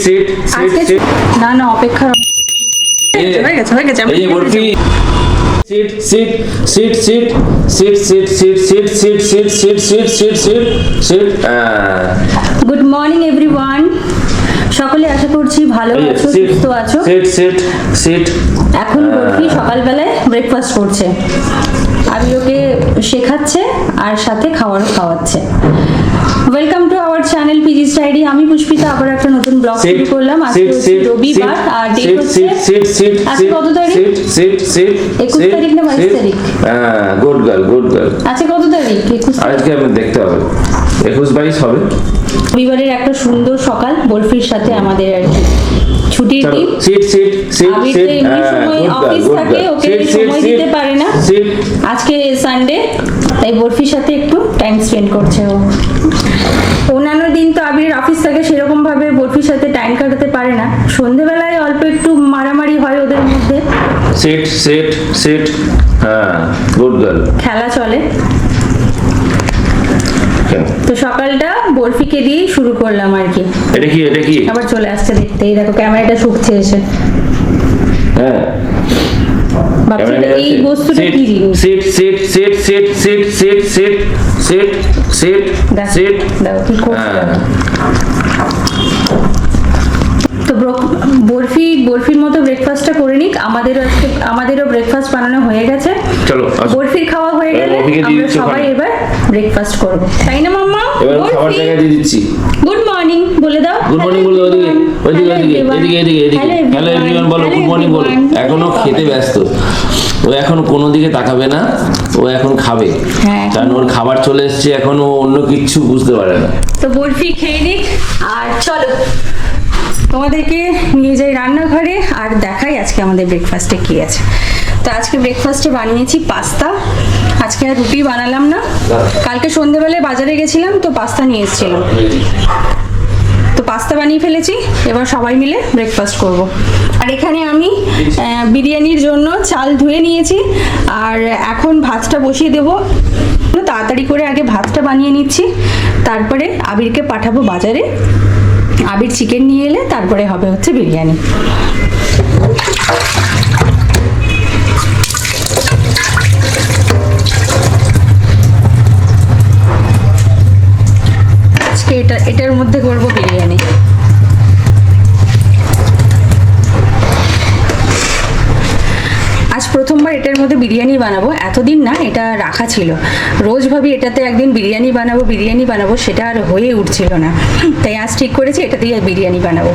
Seat seat না না অপেক্ষা হয়ে গেছে এই Barfi sit sit sit sit sit sit sit sit sit sit sit sit sit sit sit good morning everyone, সকলে আশা করছি ভালো আছো, সুস্থ আছো। সিট সিট সিট এখন বরফি সকালবেলায় ব্রেকফাস্ট করছে, আমি ওকে শেখাচ্ছে আর সাথে খাবারও খাওয়াচ্ছে। Welcome to our channel PG study. আমি পুষ্পিতা, আবার একটা নতুন ব্লগ শুরু করলাম। আজকে হচ্ছে রবিবার আর ডেট হচ্ছে আজকে কত তারিখ? 21 তারিখ না 22 তারিখ? Good girl good girl. আজকে কত তারিখ? 21 আজকে আমি দেখতে হবে 21-22 হবে। রবিবারের একটা সুন্দর সকাল বরফির সাথে আমাদের আর কি ছুটির দিন। Sit sit sit sit office থাকে, ওকে সময় দিতে পারে না। আজকে সানডে, তাই বরফির সাথে একটু টাইম স্পেন্ড করছে ও। অন্যান্য দিন তো আবির অফিস থাকে, সেরকম ভাবে বরফির সাথে টাইম কাটাতে পারে না। সন্ধ্যেবেলায় অল্প একটু মারামারি হয় ওদের মধ্যে। Sit sit sit good girl. খেলা চলে। তো সকালটা বরফিকে দিয়ে শুরু করলাম আর কি। এটা কি আবার চলে আসছে দেখতে, এই দেখো ক্যামেরাটা শুকছে এসে। হ্যাঁ এই বস্তুটা কি জিনিস? Sit sit sit sit sit sit sit sit sit sit দাও কি করছে। তো বরফির মতো ব্রেকফাস্টটা করে নিক। আমাদেরও ব্রেকফাস্ট বানানো হয়ে গেছে। চলো বরফির খাওয়া হয়ে গেলে আমরা সবাই এবার ব্রেকফাস্ট করব, তাই না মাম্মা? এবার খাবার জায়গা দিয়ে দিচ্ছি। গুড মর্নিং বলে দাও। গুড মর্নিং বলো, ওইদিকে হ্যালো এভরিওয়ান বলো, গুড মর্নিং বলো। এখনো খেতে ব্যস্ত ও, এখন কোনো দিকে তাকাবে না, ও এখন খাবে। কারণ ওর খাবার চলে এসেছে, এখন ও অন্য কিছু বুঝতে পারে না। তো বরফি খেয়ে নিক আর চলো তোমাদেরকে নিয়ে যাই রান্নাঘরে আর দেখাই আজকে আমাদের ব্রেকফাস্টে কি আছে। তো আজকে ব্রেকফাস্টে বানিয়েছি পাস্তা। আজকে আর রুটি বানালাম না, কালকে সন্ধ্যেবেলায় বাজারে গেছিলাম তো পাস্তা নিয়ে এসেছিলাম, তো পাস্তা বানিয়ে ফেলেছি। এবার সবাই মিলে ব্রেকফাস্ট করব। আর এখানে আমি বিরিয়ানির জন্য চাল ধুয়ে নিয়েছি আর এখন ভাতটা বসিয়ে দেবো। তাড়াতাড়ি করে আগে ভাতটা বানিয়ে নিচ্ছি, তারপরে আবিরকে পাঠাবো বাজারে। আবির চিকেন নিয়ে এলে তারপরে হবে হচ্ছে বিরিয়ানি। আজকে এটার মধ্যে করবো বিরিয়ানি। আজ প্রথমবার এটার মধ্যে বিরিয়ানি বানাবো। এতদিন না এটা রাখা ছিল, রোজ ভাবি এটাতে একদিন বিরিয়ানি বানাবো, সেটা আর হয়ে উঠছিল না। তাই আজ ঠিক করেছি এটা দিয়ে বিরিয়ানি বানাবো।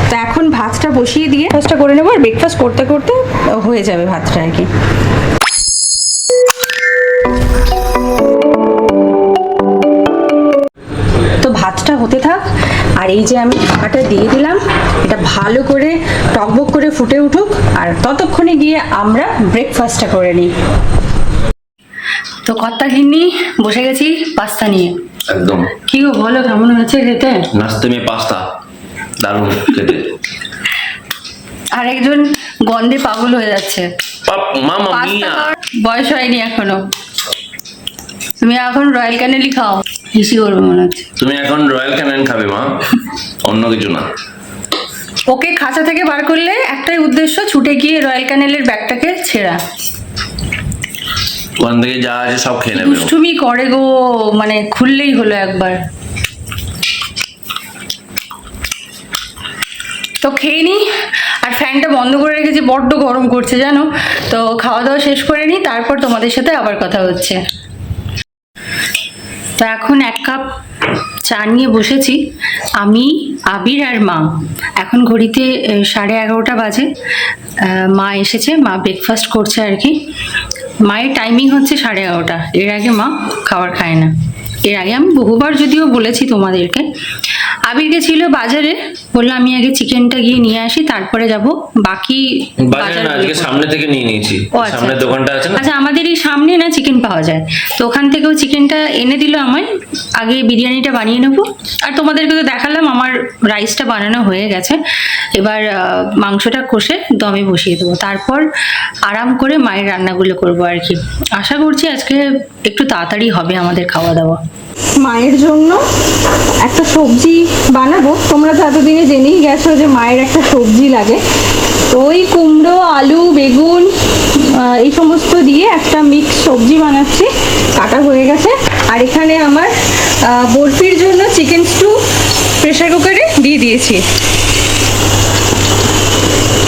তো এখন ভাতটা বসিয়ে দিয়ে ব্রেকফাস্টটা করে নেবো, আর ব্রেকফাস্ট করতে করতে হয়ে যাবে ভাতটা আর কি। তো ভাতটা হতে থাক, আর এই যে আমি ঢাকাটা দিয়ে দিলাম, এটা ভালো করে টকবক করে ফুটে উঠুক, আর ততক্ষণে গিয়ে আমরা ব্রেকফাস্টটা করে নিই। তো কর্তা ঘিন্নি বসে গেছি পাস্তা নিয়ে। একদম। কি গো বলো, কেমন হয়েছে খেতে? নাস্তে মে পাস্তা দারুণ খেতে। আর একজন গন্ধে পাগল হয়ে যাচ্ছে। মামা মিয়া, বয়স হয়নি এখনো। তুমি এখন রয়্যাল ক্যানেলই খাও, হিসি করবে মনে হচ্ছে। তুমি এখন রয়্যাল ক্যানেন খাবে মা, অন্য কিছু না। ওকে খাঁচা থেকে বার করলে একটাই উদ্দেশ্য, ছুটে গিয়ে রয়্যাল ক্যানেলের ব্যাগটাকে ছেঁড়া। ওখান থেকে যা আছে সব খেয়ে নেবে। দুষ্টুমি করে গো, মানে খুললেই হলো একবার। তো খেয়ে নি, আর ফ্যানটা বন্ধ করে রেখেছি, বড্ড গরম করছে জানো। তো খাওয়া দাওয়া শেষ করে নিই, তারপর তোমাদের সাথে আবার কথা হচ্ছে। তো এখন 1 কাপ চা নিয়ে বসেছি আমি, আবির আর মা। এখন ঘড়িতে 11:30 বাজে। মা এসেছে, মা ব্রেকফাস্ট করছে আর কি। মায়ের টাইমিং হচ্ছে 11:30, এর আগে মা খাবার খায় না। এর আগে আমি বহুবার যদিও বলেছি তোমাদেরকে। আবির গেছিল বাজারে, বললাম আমি আগে চিকেনটা গিয়ে নিয়ে আসি, তারপরে যাব বাকি বাজার। আজকে সামনে থেকে নিয়ে নিয়েছি, সামনে দোকানটা আছে না। আচ্ছা, আমাদের এই সামনে না চিকেন পাওয়া যায়, তো ওখান থেকেও চিকেনটা এনে দিল আমায়। আগে বিরিয়ানিটা বানিয়ে নেবো, আর তোমাদেরকে তো দেখালাম আমার রাইসটা বানানো হয়ে গেছে। এবার মাংসটা কষে দমে বসিয়ে দেবো, তারপর আরাম করে মায়ের রান্নাগুলো করবো আর কি। আশা করছি আজকে একটু তাড়াতাড়ি হবে আমাদের খাওয়া দাওয়া। মায়ের জন্য একটা সবজি বানাবো। তোমরা তো এতদিনে জেনেই গেছো যে মায়ের একটা সবজি লাগে। তো ওই কুমড়ো, আলু, বেগুন এই সমস্ত দিয়ে একটা মিক্স সবজি বানাচ্ছি। কাটা হয়ে গেছে। আর এখানে আমার বরফির জন্য চিকেন স্টু প্রেসার কুকারে দিয়ে দিয়েছি।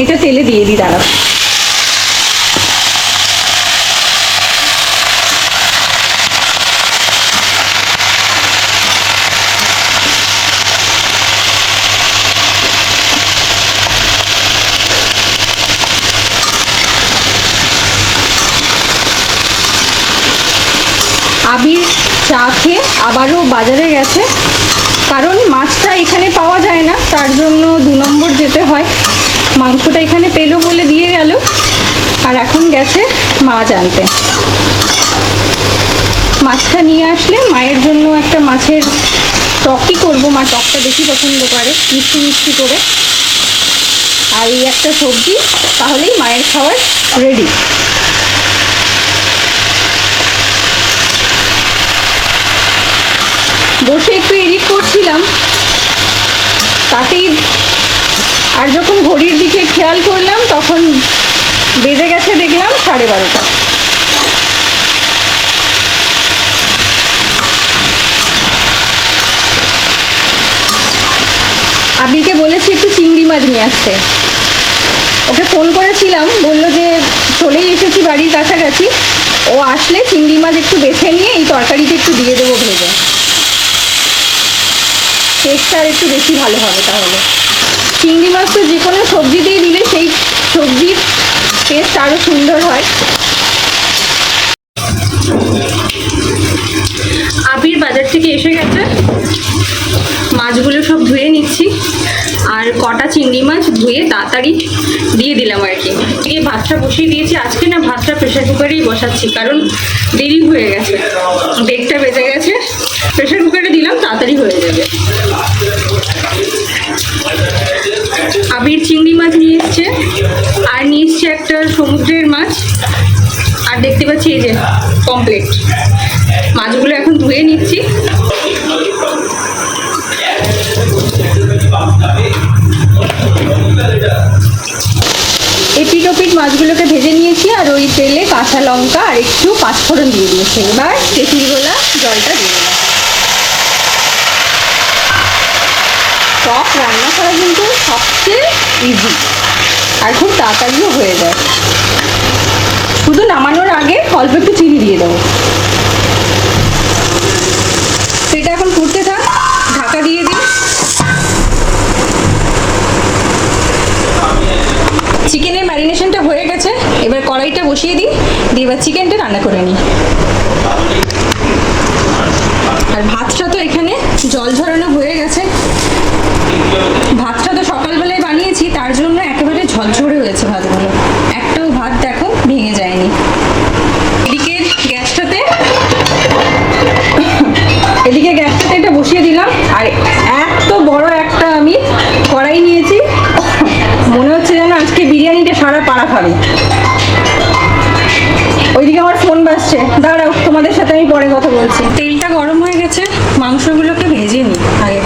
এটা তেলে দিয়ে দিই, দাঁড়াও। আবির চা খেয়ে আবারও বাজারে গেছে, কারণ মাছটা এখানে পাওয়া যায় না, তার জন্য 2 নম্বর যেতে হয়। মাংসটা এখানে পেলো বলে দিয়ে গেল, আর এখন গেছে মাছ আনতে। মাছটা নিয়ে আসলে মায়ের জন্য একটা মাছের টকই করবো। মা টকটা বেশি পছন্দ করে, মিষ্টি মিষ্টি করে। আর এই একটা সবজি, তাহলেই মায়ের খাবার রেডি। বসে একটু এডিট করছিলাম, তাতেই আর যখন ঘড়ির দিকে খেয়াল করলাম তখন বেজে গেছে, দেখলাম 12:30। আবিরকে বলেছি একটু চিংড়ি মাছ নিয়ে আসতে। ওকে ফোন করেছিলাম, বললো যে চলেই এসেছি বাড়ির কাছাকাছি, ও আসলে চিংড়ি মাছ একটু বেছে নিয়ে এই তরকারিতে একটু দিয়ে দেবো ভেজে। টেস্টটা আর একটু বেশি ভালো হবে তাহলে। চিংড়ি মাছ তো যে কোনো সবজি দিয়ে দিলে সেই সবজির টেস্ট আরও সুন্দর হয়। আবির বাজার থেকে এসে গেছে, মাছগুলো সব ধুয়ে নিচ্ছি। আর কটা চিংড়ি মাছ ধুয়ে তাড়াতাড়ি দিয়ে দিলাম আর কি। দিয়ে ভাতটা বসিয়ে দিয়েছি। আজকে না ভাতটা প্রেশার কুকারেই বসাচ্ছি, কারণ দেরি হয়ে গেছে, 1:30টা বেজে গেছে। প্রেশার কুকারে দিলাম, তাড়াতাড়ি হয়ে যাবে। আবির চিংড়ি মাছ নিয়ে এসছে, আর নিয়ে এসছে একটা সমুদ্রের মাছ। আর দেখতে পাচ্ছি এই যে কমপ্লিট মাছগুলো এখন ধুয়ে নিচ্ছি। এপিট ওপিট মাছগুলোকে ভেজে নিয়েছি, আর ওই তেলে কাঁচা লঙ্কা আর একটু পাঁচফোড়ন দিয়ে দিয়েছি। এবার তেঁতুল গোলা জলটা দিয়ে দিলাম। টক রান্না করা কিন্তু সবচেয়ে ইজি, আর খুব তাড়াতাড়িও হয়ে যায়। শুধু নামানোর আগে অল্প একটু চিনি দিয়ে দেবো। সেটা এখন ফুটতে থাক, ঢাকা দিয়ে দিই। চিকেনের ম্যারিনেশনটা হয়ে গেছে, এবার কড়াইটা বসিয়ে দিই, দিয়ে এবার চিকেনটা রান্না করে নিই। আর ভাতটা তো এখানে জল ঝরানো হয়ে গেছে। ভাতটা তো সকালবেলায় বানিয়েছি, তার জন্য একেবারে ঝরঝরে হয়েছে ভাতগুলো। একটাও ভাত দেখো ভেঙে যায়নি। এদিকে গ্যাসটাতে এটা বসিয়ে দিলাম। আর এত বড় একটা আমি কড়াই নিয়েছি, মনে হচ্ছে যেন আজকে বিরিয়ানিটা সারা পাড়া খাবে। ওইদিকে আমার ফোন বাজছে, দাঁড়াও, তোমাদের সাথে আমি পরে কথা বলছি। তেলটা গরম হয়ে গেছে, মাংসগুলোকে ভেজে নিই আগে।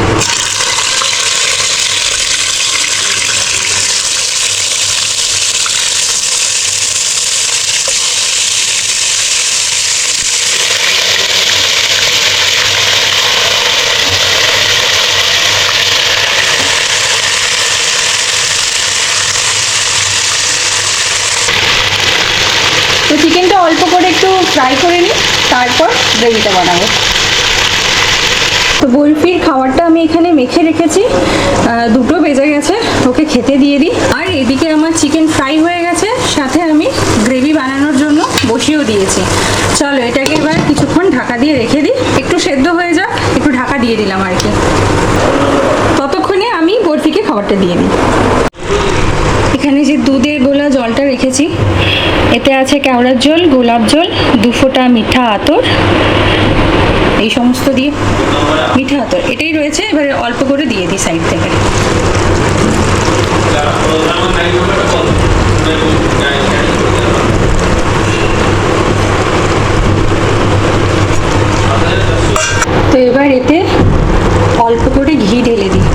তো চিকেনটা অল্প করে একটু ফ্রাই করে নিই, তারপর গ্রেভিটা বানাবো। তো বরফির খাবারটা আমি এখানে মেখে রেখেছি, 2টো বেজে গেছে, ওকে খেতে দিয়ে দিই। আর এদিকে আমার চিকেন ফ্রাই হয়ে গেছে, সাথে আমি গ্রেভি বানানোর জন্য বসিয়েও দিয়েছি। চলো এটাকে এবার কিছুক্ষণ ঢাকা দিয়ে রেখে দিই, একটু সেদ্ধ হয়ে যাক, একটু ঢাকা দিয়ে দিলাম আর কি। ততক্ষণে আমি বরফিকে খাবারটা দিয়ে দিই। এখানে যে দুধের গোলা জলটা রেখেছি, এতে আছে কেওড়ার জল, গোলাপ জল, 2 ফোঁটা মিঠা আতর, এই সমস্ত দিয়ে মিঠা আতর এটাই রয়েছে। এবারে অল্প করে দিয়ে দিই সাইড থেকে। তো এবার এতে অল্প করে ঘি ঢেলে দিই।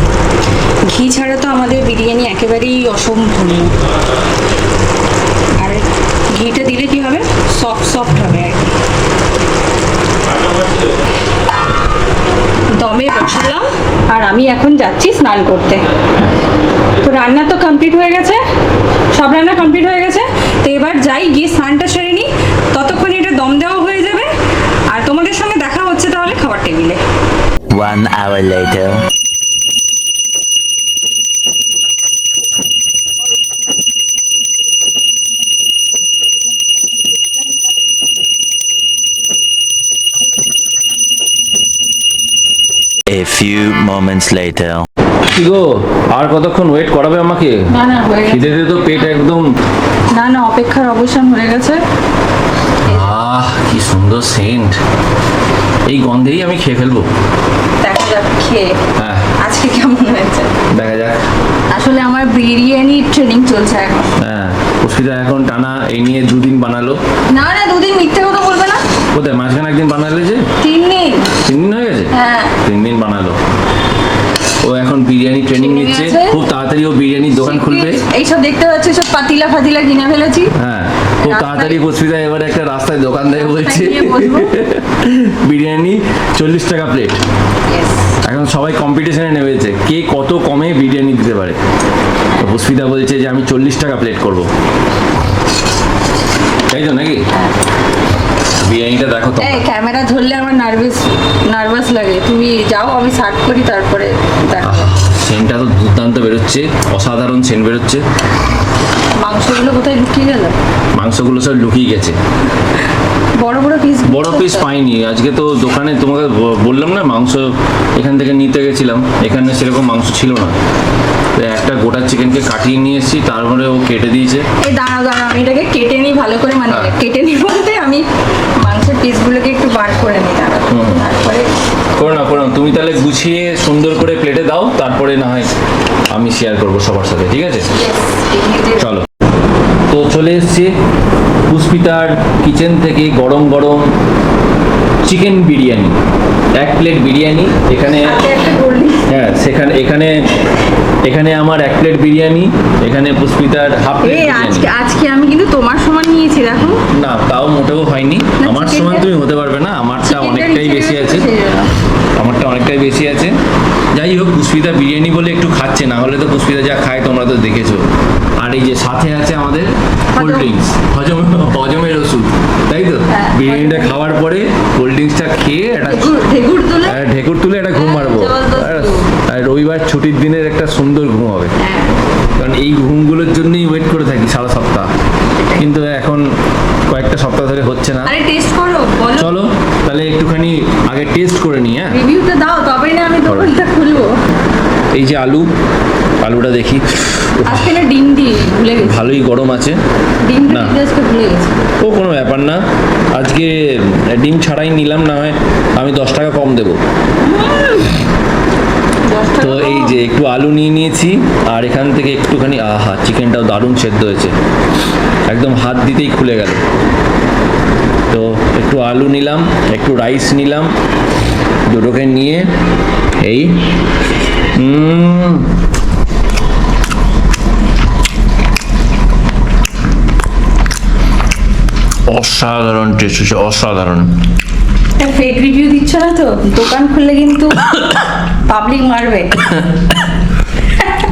ঘি ছাড়া তো আমাদের বিরিয়ানি একেবারেই অসম্পূর্ণ। আর ঘিটা দিলে কি হবে, সফট সফট হবে আর কি। দমে বসালাম আর আমি এখন যাচ্ছি স্নান করতে। তো রান্না তো কমপ্লিট হয়ে গেছে, সব রান্না কমপ্লিট হয়ে গেছে। তো এবার যাই, গিয়ে স্নানটা সেরে নিই, ততক্ষণ এটা দম দেওয়া হয়ে যাবে। আর তোমাদের সঙ্গে দেখা হচ্ছে তাহলে খাবার টেবিলে। 1 hour later. A few moments later. কি গো, আর কতক্ষণ ওয়েট করাবে আমাকে? না না, হয়ে গেছে। খিদেতে তো পেট একদম। না না, অপেক্ষার অবসান হয়ে গেছে। কি সুন্দর সেন্ট, এই গন্ধেই আমি খেয়ে ফেলবো। দেখা যাক খেয়ে হ্যাঁ, আজকে কেমন হয়েছে দেখা যাক। আসলে আমার বিরিয়ানি ট্রেনিং চলছে এখন। হ্যাঁ, পুষ্পিতা এখন টানা এই নিয়ে 2 দিন বানালো। না না, 2 দিন মিথ্যে কথা বলবে না। কোথায় মাঝখানে একদিন বানালে যে? 3 দিন। 3 দিন হয়ে গেছে? হ্যাঁ। 3 দিন বানালো। ও এখন বিরিয়ানি ট্রেনিং নিচ্ছে। আছে। খুব তাড়াতাড়ি ও বিরিয়ানির দোকান খুলবে। এইসব দেখতে পাচ্ছি, সব পাতিলা ফাতিলা কিনে ফেলেছি। হ্যাঁ, খুব রাস্তায়- তাড়াতাড়ি পুষ্পিতা এবার একটা রাস্তায় দোকান দেয় বলছে। গিয়ে বসবো। বিরিয়ানি 40 টাকা প্লেট। Yes. এখন সবাই কম্পিটিশনে নেমেছে, কে কত কমে বিরিয়ানি দিতে পারে। তো পুষ্পিতা বলছে যে আমি 40 টাকা প্লেট করব, তাই তো নাকি? বিরিয়ানিটা দেখো তো। এই ক্যামেরা ধরলে আমার নার্ভাস লাগে। তুমি যাও, আমি সার্ভ করি, তারপরে দেখো। সেন্টটা তো দুর্দান্ত বেরোচ্ছে, অসাধারণ সেন্ট বেরোচ্ছে। মাংসগুলো কোথায় লুকিয়ে গেল? মাংসগুলো সব লুকিয়ে গেছে। বড় বড় পিস। বড় পিস পাইনি আজকে তো দোকানে, তোমাকে বললাম না মাংস এখান থেকে নিতে গেছিলাম, এখানে সেরকম মাংস ছিল না। তো একটা গোটা চিকেনকে কাটিয়ে নিয়ে এসেছি, তারপরে ও কেটে দিয়েছে। এই দাঁড়াও দাঁড়াও, আমি এটাকে কেটে নিই ভালো করে, মানে হ্যাঁ। কেটে নিই বলতে আমি মাংসের পিসগুলোকে একটু বার করে নিই, দাঁড়াও। তারপরে করো না, তুমি তাহলে গুছিয়ে সুন্দর করে প্লেটে দাও, তারপরে না হয় আমি শেয়ার করবো সবার সাথে, ঠিক আছে? চলো, তো চলে এসেছি পুষ্পিতার কিচেন থেকে গরম গরম চিকেন বিরিয়ানি, 1 প্লেট বিরিয়ানি এখানে। হাতে একটা গোল্ডি। হ্যাঁ, এখানে আমার 1 প্লেট বিরিয়ানি, এখানে পুষ্পিতার হাফ প্লেট এই বিরিয়ানি। আজকে আমি কিন্তু তোমার সমান নিয়েছি, দেখো। না, তাও মোটেও হয়নি। না, আমার সমান চিকেনটা- তুমি হতে পারবে না, আমারটা চিকেনটা অনেকটাই নিচে বেশি গেছে, আছে। সেই জন্য। আমারটা অনেকটাই বেশি আছে। যাই হোক, পুষ্পিতা বিরিয়ানি বলে একটু খাচ্ছে, না হলে তো পুষ্পিতা যা খায় তোমরা তো দেখেছো। আর এই যে সাথে আছে আমাদের কোল্ড ড্রিঙ্কস, হজমের ওষুধ, তাই তো? হ্যাঁ, বিরিয়ানিটা খাওয়ার পরে কোল্ড ড্রিঙ্কসটা খেয়ে একটা ঢেকুর তুলে। ঢেকুর তুলে একটা ঘুম মারবো। জবরদস্ত। আর রবিবার ছুটির দিনের একটা সুন্দর ঘুম হবে, হ্যাঁ। কারণ এই ঘুমগুলোর জন্যই ওয়েট করে থাকি সারা সপ্তাহ, কিন্তু এখন কয়েকটা সপ্তাহ ধরে হচ্ছে না। আরে টেস্ট করো, বলো। চলো তাহলে একটুখানি আগে টেস্ট করে নিই। হ্যাঁ, রিভিউটা দাও, তবেই না আমি দোকানটা খুলবো। এই যে আলুটা দেখি, আজকে না ডিম দিয়ে ভুলে গেছি। ভালোই গরম আছে। ডিমটা না। দিতে আজকে ভুলে গেছি। ও কোনো ব্যাপার না, আজকে ডিম ছাড়াই নিলাম, না হয় আমি 10 টাকা কম দেবো। 10 টাকা তো এই যে একটু আলু নিয়ে নিয়েছি, আর এখান থেকে একটুখানি, আহা চিকেনটাও দারুণ সেদ্ধ হয়েছে, একদম হাত দিতেই খুলে গেল। তো একটু আলু নিলাম, একটু রাইস নিলাম, দুটোকে নিয়ে এই অসাধারণ টেস্ট হচ্ছে, অসাধারণ। ফেক রিভিউ দিচ্ছ না তো? দোকান খুললে কিন্তু পাবলিক মারবে।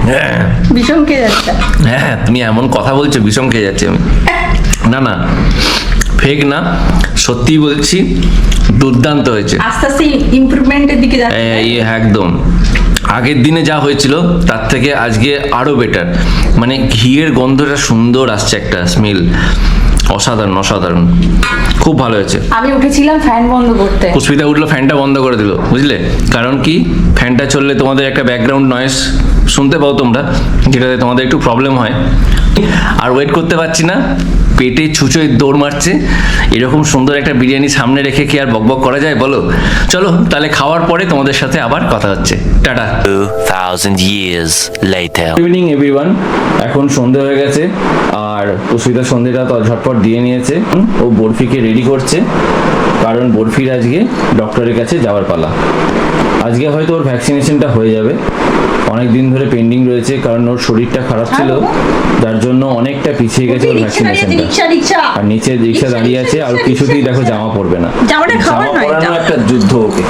হ্যাঁ বিষম খেয়ে যাচ্ছে। হ্যাঁ, তুমি এমন কথা বলছো, বিষম খেয়ে যাচ্ছে আমি। না, ফেক না, সত্যি বলছি, দুর্দান্ত হয়েছে। আস্তে আস্তে ইমপ্রুভমেন্টের দিকে যাচ্ছে। একদম আগের দিনে যা হয়েছিল তার থেকে আজকে আরো বেটার, মানে ঘিয়ের গন্ধটা সুন্দর আসছে, একটা স্মেল, অসাধারণ, খুব ভালো হয়েছে। আমি উঠেছিলাম ফ্যান বন্ধ করতে। পুষ্পিতা উঠলো, ফ্যানটা বন্ধ করে দিল, বুঝলে? কারণ কি, ফ্যানটা চললে তোমাদের একটা ব্যাকগ্রাউন্ড নয়েজ শুনতে পাও তোমরা, যেটাতে তোমাদের একটু প্রবলেম হয়। আর ওয়েট করতে পারছি না, পেটে ছুঁচোয় দৌড় মারছে। এরকম সুন্দর একটা বিরিয়ানি সামনে রেখে কি আর বকবক করা যায় বলো? চলো তাহলে খাওয়ার পরে তোমাদের সাথে আবার কথা হচ্ছে। Tata. 2000 years later. Good evening everyone, এখন সন্ধে হয়ে গেছে, আর পুষ্পিতার সন্ধেটা তো ঝটপট ঝটপট দিয়ে নিয়েছে। ও বরফিকে রেডি করছে, কারণ বরফির আজকে ডক্টরের কাছে যাওয়ার পালা। আজকে হয়তো ওর ভ্যাকসিনেশনটা হয়ে যাবে, অনেক দিন ধরে পেন্ডিং রয়েছে, কারণ ওর শরীরটা খারাপ ছিল, যার জন্য অনেকটা পিছিয়ে গেছে ওর ভ্যাকসিনেশনটা। আর নিচে রিক্সা দাঁড়িয়ে আছে, আর কিছুতেই দেখো জামা পরবে না। জামা পরানো একটা যুদ্ধ ওকে।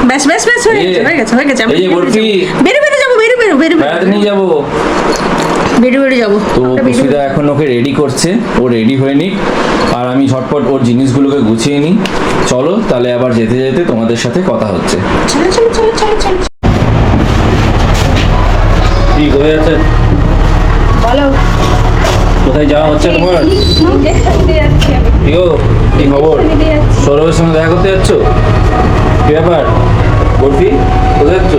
ব্যাস ব্যাস ব্যাস, হয়ে গেছে হয়ে গেছে। এই যে বরফি, বেরো বেরো যাবো, বেড়াতে নিয়ে যাবো, বেরো যাবো। তো পুষ্পিতা এখন ওকে রেডি করছে, ও রেডি হয়ে নিক, আর আমি ঝটপট ওর জিনিসগুলোকে গুছিয়ে নিই। চলো তাহলে আবার যেতে যেতে তোমাদের সাথে কথা হচ্ছে। চলো চলো চলো চলো চলো। ঠিক হয়ে আছে, বলো কোথায় যাওয়া হচ্ছে তোমার? কি খবর? সৌরভের সঙ্গে দেখা করতে যাচ্ছ? কি ব্যাপার বরফি, কোথায় যাচ্ছ?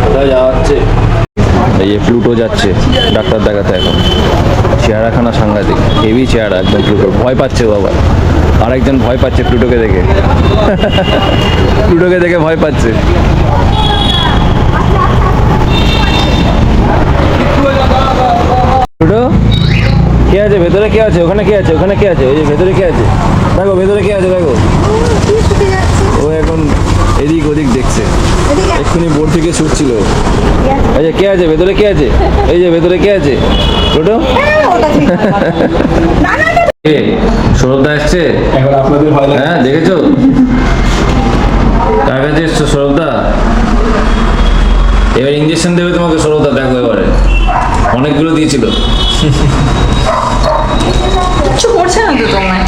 কোথায় যাওয়া হচ্ছে? এই যে প্লুটো যাচ্ছে ডাক্তার দেখাতে। এখন চেহারাখানা সাংঘাতিক, হেভি চেহারা একদম। প্লুটো ভয় পাচ্ছে ও আবার, আরেকজন ভয় পাচ্ছে প্লুটোকে দেখে। প্লুটোকে দেখে ভয় পাচ্ছে। প্লুটো কে আছে ভেতরে? কে আছে ওখানে? কে আছে ওখানে? কে আছে? ওই যে ভেতরে কে আছে দেখো, ভেতরে কে আছে দেখো। ও এখন এদিক ওদিক দেখছে, এক্ষুনি বোর্ড থেকে ছুটছিল। এই যে কে আছে ভেতরে? কে আছে? এই যে ভেতরে কে আছে? প্লুটো সৌরভদা এসছে এখন, আপনাদের ভয় লাগে? হ্যাঁ দেখেছো কার কাছে এসছো সৌরভদা? এবার ইঞ্জেকশন দেবে তোমাকে সৌরভদা, দেখো এবারে অনেকগুলো দিয়েছিল। কিছু করছে না তো তোমায়।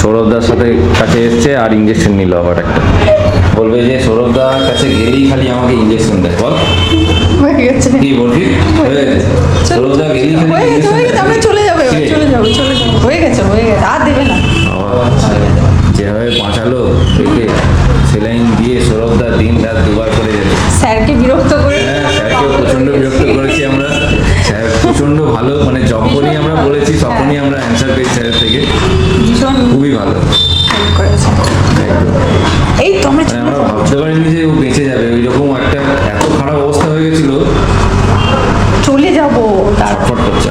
সৌরভদার সাথে কাছে এসছে আর ইঞ্জেকশন নিল আবার একটা। বলবে যে সৌরভদার কাছে গেলেই খালি আমাকে ইঞ্জেকশন দেয়। বল কি বলবি? সৌরভদা গেলেই খালি ইঞ্জেকশন দেয়। আমরা চলে যাবো, চলে যাবো, চলে যাবো। হয়ে গেছে আর দেবে না। যেভাবে বাঁচালো একে, সেলাইন দিয়ে সৌরভদা দিন রাত দুবার করে যেত। স্যারকে বিরক্ত করে। হ্যাঁ স্যারকে প্রচন্ড বিরক্ত করেছি আমরা। স্যার প্রচন্ড ভালো, মানে যখনই আমরা বলেছি তখনই আমরা অ্যান্সার পেয়েছি স্যারের থেকে। ভীষণ খুবই ভালো করেছে। এই তো আমরা আমরা ভাবতে পারিনি যে ও বেঁচে যাবে। ওই রকম একটা এত খারাপ অবস্থা হয়ে গেছিল, চলে যাবো। ছটফট করছে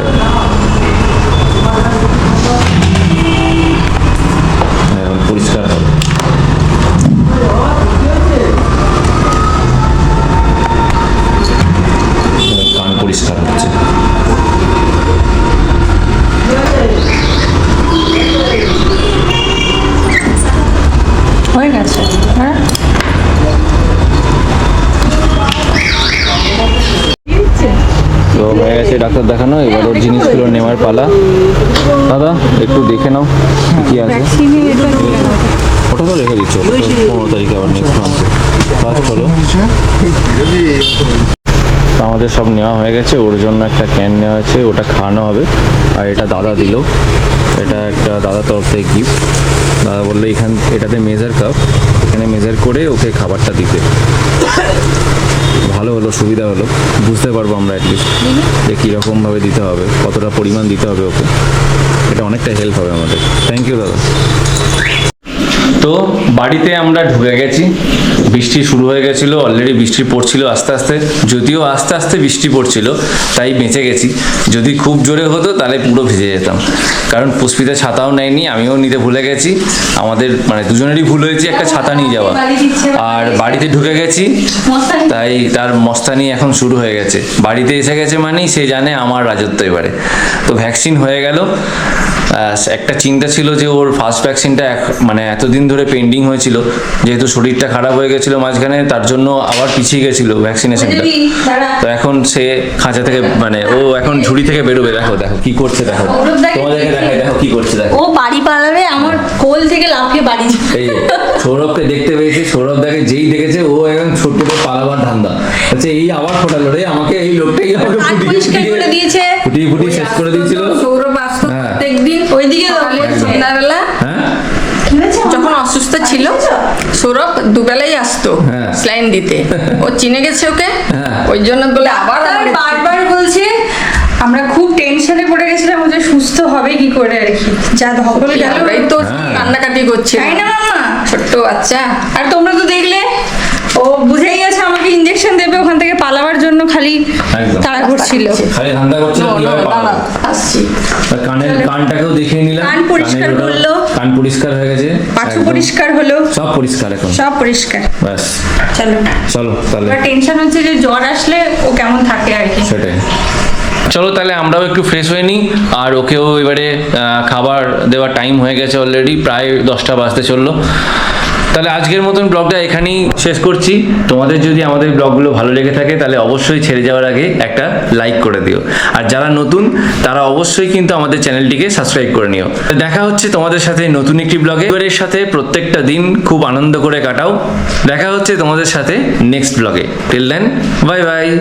এখন পরিষ্কার হবে। কান পরিষ্কার হচ্ছে। হয়ে গেছে। হ্যাঁ তো হয়ে গেছে ডাক্তার দেখানো, এবার ওর জিনিসগুলো নেওয়ার পালা। দাদা একটু দেখে নাও কি আছে। ওটা তো রেখে দিচ্ছ, 15 তারিখে আবার নেক্সট মান্থে কাজ করো। আমাদের সব নেওয়া হয়ে গেছে, ওর জন্য একটা ক্যান নেওয়া আছে, ওটা খাওয়ানো হবে। আর এটা দাদা দিল, এটা একটা দাদা তরফ থেকে গিফট। দাদা বললো এটাতে মেজার কাপ, এখানে মেজার করে ওকে খাবারটা দিতে। ভালো হলো, সুবিধা হলো, বুঝতে পারবো আমরা অ্যাটলিস্ট যে কীরকমভাবে দিতে হবে, কতটা পরিমাণ দিতে হবে ওকে। এটা অনেকটা হেল্প হবে আমাদের। থ্যাংক ইউ দাদা। তো বাড়িতে আমরা ঢুকে গেছি, বৃষ্টি শুরু হয়ে গেছিলো, অলরেডি বৃষ্টি পড়ছিল আস্তে আস্তে। যদিও আস্তে আস্তে বৃষ্টি পড়ছিল তাই বেঁচে গেছি, যদি খুব জোরে হতো তাহলে পুরো ভিজে যেতাম। কারণ পুষ্পিতা ছাতাও নেয়নি, আমিও নিতে ভুলে গেছি। আমাদের মানে দুজনেরই ভুল হয়েছে একটা ছাতা নিয়ে যাওয়া। আর বাড়িতে ঢুকে গেছি, তাই তার মস্তানি এখন শুরু হয়ে গেছে। বাড়িতে এসে গেছে মানেই সে জানে আমার রাজত্ব এবারে। তো ভ্যাকসিন হয়ে গেল। একটা চিন্তা ছিল যে ওর ফার্স্ট ভ্যাকসিনটা মানে এতদিন ধরে পেন্ডিং হয়েছিল, যেহেতু শরীরটা খারাপ হয়ে গেছিলো মাঝখানে, তার জন্য আবার পিছিয়ে গেছিলো ভ্যাকসিনেশনটা। তো এখন সে খাঁচা থেকে মানে ও এখন ঝুড়ি থেকে বেরোবে। দেখো দেখো কি করছে, দেখো তোমাদেরকে দেখাই, দেখো কি করছে দেখো। ও বাড়ি পালাবে, আমার কোল থেকে লাফিয়ে বাড়ি। এই সৌরভকে দেখতে পেয়েছে, সৌরভ দেখে যেই দেখেছে ও এখন ছোট ছোট পালাবার ধান্দা হচ্ছে। এই আবার ফোটালো রে আমাকে, এই লোকটাই আমাকে ফুটিয়ে ফুটিয়ে শেষ করে দিয়েছিল। সৌরভ আসতো প্রত্যেকদিন ওইদিকে সন্ধ্যাবেলা। হ্যাঁ যখন অসুস্থ ছিল সৌরভ দুবেলাই আসতো স্লাইন দিতে। ও চিনে গেছে ওকে, ওই জন্য বলে আবার বারবার বলছে। আমরা খুব টেনশনে পড়ে গেছিলাম যে সুস্থ হবে কি করে আর কি। যা ধকল গেল, এই তো কান্নাকাটি করছে, তাই না মামা? ছোট্ট বাচ্চা। আর তোমরা তো দেখলে ও বুঝেই গেছে আমাকে ইঞ্জেকশন দেবে ওখান থেকে পালাবার জন্য খালি একদম। তাড়া ঘুরছিল। খালি ধান্দা করছে কিভাবে পালাবো। আসছি। আর কানটাকেও দেখিয়ে নিলাম, কান পরিষ্কার কানের ওটা- করলো। কান পরিষ্কার হয়ে গেছে, পাছু একদম। পরিষ্কার হলো, সব পরিষ্কার এখন, সব পরিষ্কার। ব্যাস চলো চলো তাহলে। এবার টেনশন হচ্ছে যে জ্বর আসলে ও কেমন থাকে আর কি। সেটাই। চলো তাহলে আমরাও একটু ফ্রেশ হয়ে নিই, আর ওকেও এবারে খাবার দেওয়ার টাইম হয়ে গেছে অলরেডি, প্রায় 10টা বাজতে চললো। তাহলে আজকের মতন ব্লগটা এখানেই শেষ করছি। তোমাদের যদি আমাদের ব্লগগুলো ভালো লেগে থাকে তাহলে অবশ্যই ছেড়ে যাওয়ার আগে একটা লাইক করে দিও, আর যারা নতুন তারা অবশ্যই কিন্তু আমাদের চ্যানেলটিকে সাবস্ক্রাইব করে নিও। দেখা হচ্ছে তোমাদের সাথে নতুন একটি ব্লগে। এর সাথে প্রত্যেকটা দিন খুব আনন্দ করে কাটাও। দেখা হচ্ছে তোমাদের সাথে নেক্সট ব্লগে। Till then, bye by.